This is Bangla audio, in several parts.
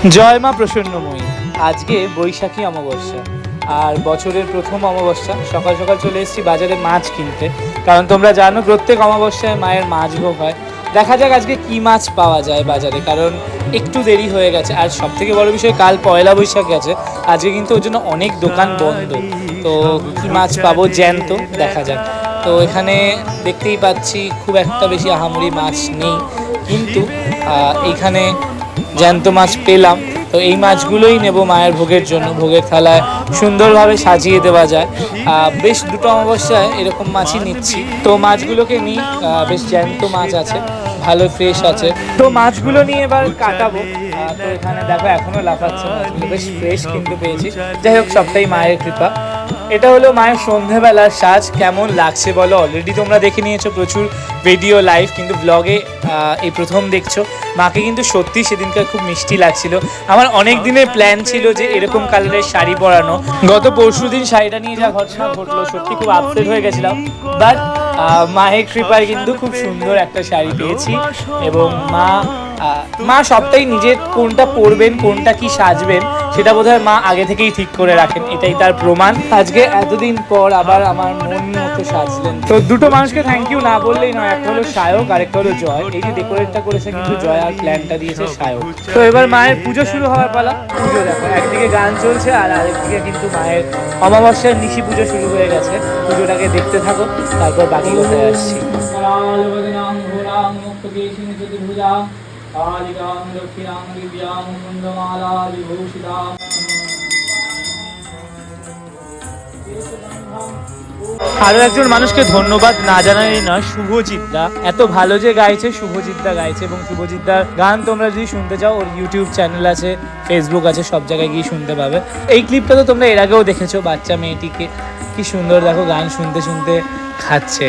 জয় মা প্রসন্নময়ী। আজকে বৈশাখী অমাবস্যা আর বছরের প্রথম অমাবস্যা। সকাল সকাল চলে এসেছি বাজারে মাছ কিনতে, কারণ তোমরা জানো প্রত্যেক অমাবস্যায় মায়ের মাছ ভোগ হয়। দেখা যাক আজকে কি মাছ পাওয়া যায় বাজারে, কারণ একটু দেরি হয়ে গেছে। আর সব থেকে বড় বিষয়, কাল পয়লা বৈশাখ গেছে, আজকে কিন্তু ওর জন্য অনেক দোকান বন্ধ। তো কি মাছ পাবো জ্যান্ত, দেখা যাক। তো এখানে দেখতেই পাচ্ছি খুব একটা বেশি আহামরি মাছ নেই, কিন্তু এইখানে জ্যান্ত মাছ পেলাম। তো এই মাছগুলোই নেব মায়ের ভোগের জন্য, ভোগের থালায় সুন্দরভাবে সাজিয়ে দেওয়া যায়। বেশ দুটো অমাবস্যায় এরকম মাছই নিচ্ছি, তো মাছগুলোকে নিই। বেশ জ্যান্ত মাছ আছে, ভালো ফ্রেশ আছে। তো মাছগুলো নিয়ে এবার কাটাবো। তো এখানে দেখো এখনো লাফাচ্ছে মাছগুলো, বেশ ফ্রেশ কিন্তু পেয়েছি। যাই হোক, সবটাই মায়ের কৃপা। এটা হলো মায়ের সন্ধেবেলার সাজ। কেমন লাগছে বলো? অলরেডি তোমরা দেখে নিয়েছো প্রচুর ভিডিও লাইভ, কিন্তু ব্লগে এই প্রথম দেখছো। মাকে কিন্তু সত্যি সেদিনকার খুব মিষ্টি লাগছিল। আমার অনেক দিনের প্ল্যান ছিল যে এরকম কালারের শাড়ি পরানো। গত পরশুদিন শাড়িটা নিয়ে যা ঘটনা ঘটলো, সত্যি খুব আপসেট হয়ে গেছিলাম। বাট মায়ের কৃপায় কিন্তু খুব সুন্দর একটা শাড়ি পেয়েছি। এবং মা সবটাই নিজের কোনটা পরবেন, কোনটা কি সাজবেন, সেটা বোধহয় মা আগে থেকেই ঠিক করে রাখেন। এটাই তার প্রমাণ। আজকে এতদিন পর আবার আমার মন মতো সাজলেন। তো দুটো মানুষকে থ্যাংক ইউ না বললেই নয়, একটা হলো সায়ক আর একটা হলো জয়। এই যে ডেকোরেটটা করেছে কিন্তু জয়, আর প্ল্যানটা দিয়েছে সায়ক। তো এবার মায়ের পুজো শুরু হওয়ার পালা। পুজো দেখো, একদিকে গান চলছে আর আরেকদিকে কিন্তু মায়ের অমাবস্যার নিশি পুজো শুরু হয়ে গেছে। পুজোটাকে দেখতে থাকো, তারপর বাকি কথায় আসছি। আরো একজন মানুষকে ধন্যবাদ না জানাই নয়, শুভজিৎদা। এত ভালো যে গাইছে, শুভজিৎদা গাইছে। এবং শুভজিৎদার গান তোমরা যদি শুনতে চাও, ওর ইউটিউব চ্যানেল আছে, ফেসবুক আছে, সব জায়গায় গিয়ে শুনতে পাবে। এই ক্লিপটা তো তোমরা এর আগেও দেখেছো, বাচ্চা মেয়েটিকে কি সুন্দর দেখো গান শুনতে শুনতে খাচ্ছে।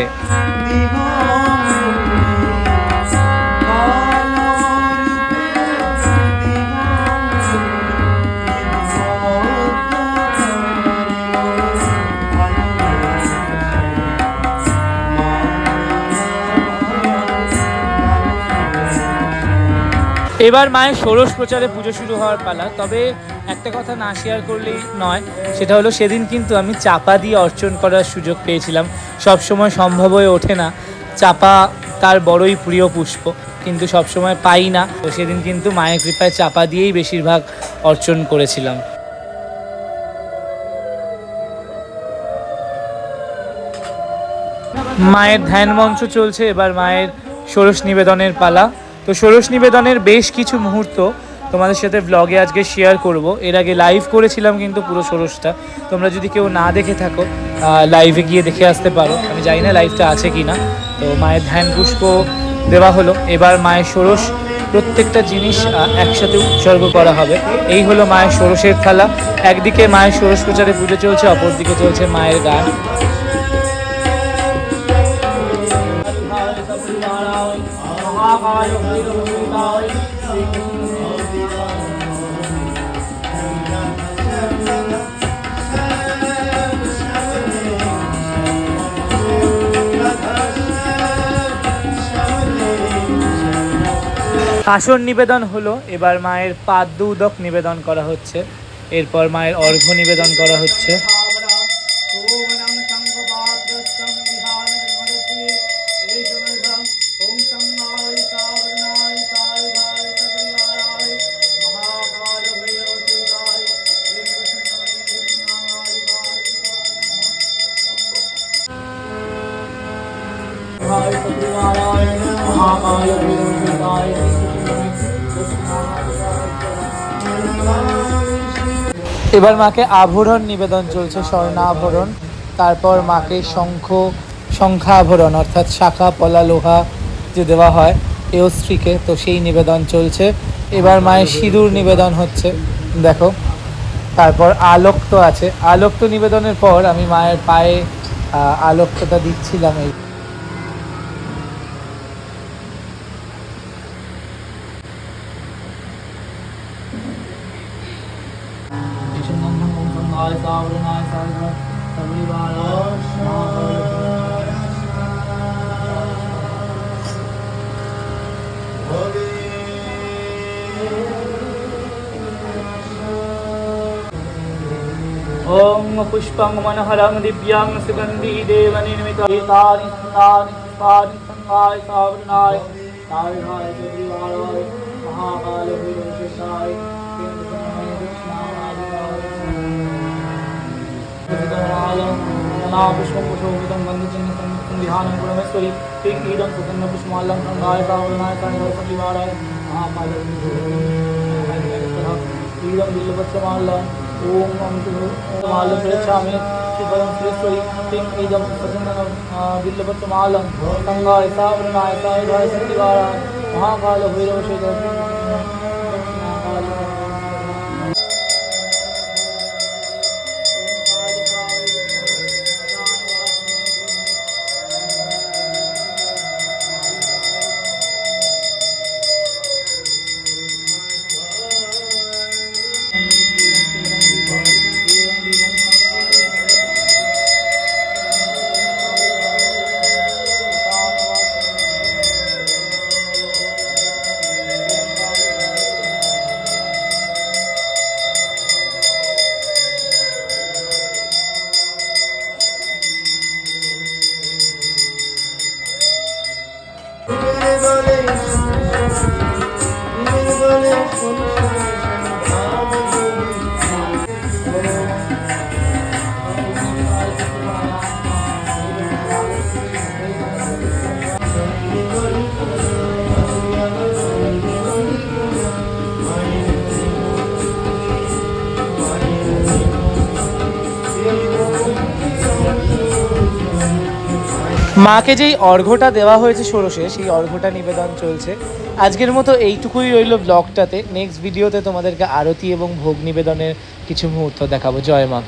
এবার মায়ের ষোড়শ প্রচারে পুজো শুরু হওয়ার পালা। তবে একটা কথা না শেয়ার করলেই নয়, সেটা হলো সেদিন কিন্তু আমি চাপা দিয়ে অর্চন করার সুযোগ পেয়েছিলাম। সবসময় সম্ভব হয়ে ওঠে না, চাপা তার বড়ই প্রিয় পুষ্প, কিন্তু সবসময় পাই না। তো সেদিন কিন্তু মায়ের কৃপায় চাপা দিয়েই বেশিরভাগ অর্চন করেছিলাম। মায়ের ধ্যান মঞ্চ চলছে, এবার মায়ের ষোড়শ নিবেদনের পালা। তো ষোড়শ নিবেদনের বেশ কিছু মুহূর্ত তোমাদের সাথে ব্লগে আজকে শেয়ার করব। এর আগে লাইভ করেছিলাম কিন্তু পুরো ষোড়শটা। তোমরা যদি কেউ না দেখে থাকো, লাইভে গিয়ে দেখে আসতে পারো। আমি জানি না লাইভটা আছে কি না। তো মায়ের ধ্যান পুষ্প দেওয়া হলো, এবার মায়ের ষোড়শ প্রত্যেকটা জিনিস একসাথে উৎসর্গ করা হবে। এই হলো মায়ের ষোড়শের থালা। একদিকে মায়ের ষোড়শ প্রচারে পুজো চলছে, অপরদিকে চলছে মায়ের গান। আসন নিবেদন হলো, এবার মায়ের পাদ্য উদক নিবেদন করা হচ্ছে, এরপর মায়ের অর্ঘ্য নিবেদন করা হচ্ছে। এবার মাকে আভরণ নিবেদন চলছে, স্বর্ণাভরণ। তারপর মাকে শঙ্খাভরণ অর্থাৎ শাখা পলা লোহা যে দেওয়া হয় এয়স্ত্রীকে, তো সেই নিবেদন চলছে। এবার মায়ের সিঁদুর নিবেদন হচ্ছে, দেখো। তারপর আলোক্ত আছে। আলোক্ত নিবেদনের পর আমি মায়ের পায়ে আলোক্তটা দিচ্ছিলাম। এই पुष्पं मनहरं दिव्यां सुगन्धि देवनिर्मितानि सुन्दानि पुष्पाणि संगाय सावरणाय नारायणाय चन्द्रिवाणाय महाकाल भैरवशेषाय पुष्पं पुष्पोहितं वन्दचिह्नं ध्यानं गुणमेश्वरी ईदं सुगन्ध पुष्पमालं संगाय सावरणाय चन्द्रिवाणाय महाकाल ईदं बिल्वपत्रमालं ओम मालं प्रयच्छामि श्रीपदं श्रीश्वरी किं इदं प्रसन्नं बिल्वपत्रमालं संगाय सावरणाय सायुधाय सन्दिवाराय महाकाल भैरवशेषाय মাকে যেই অর্ঘ্যটা দেওয়া হয়েছে ষোড়শে, সেই অর্ঘ্যটা নিবেদন চলছে। আজকের মতো এইটুকুই রইল ব্লগটাতে। নেক্সট ভিডিওতে তোমাদেরকে আরতি এবং ভোগ নিবেদনের কিছু মুহূর্ত দেখাবো। জয় মা।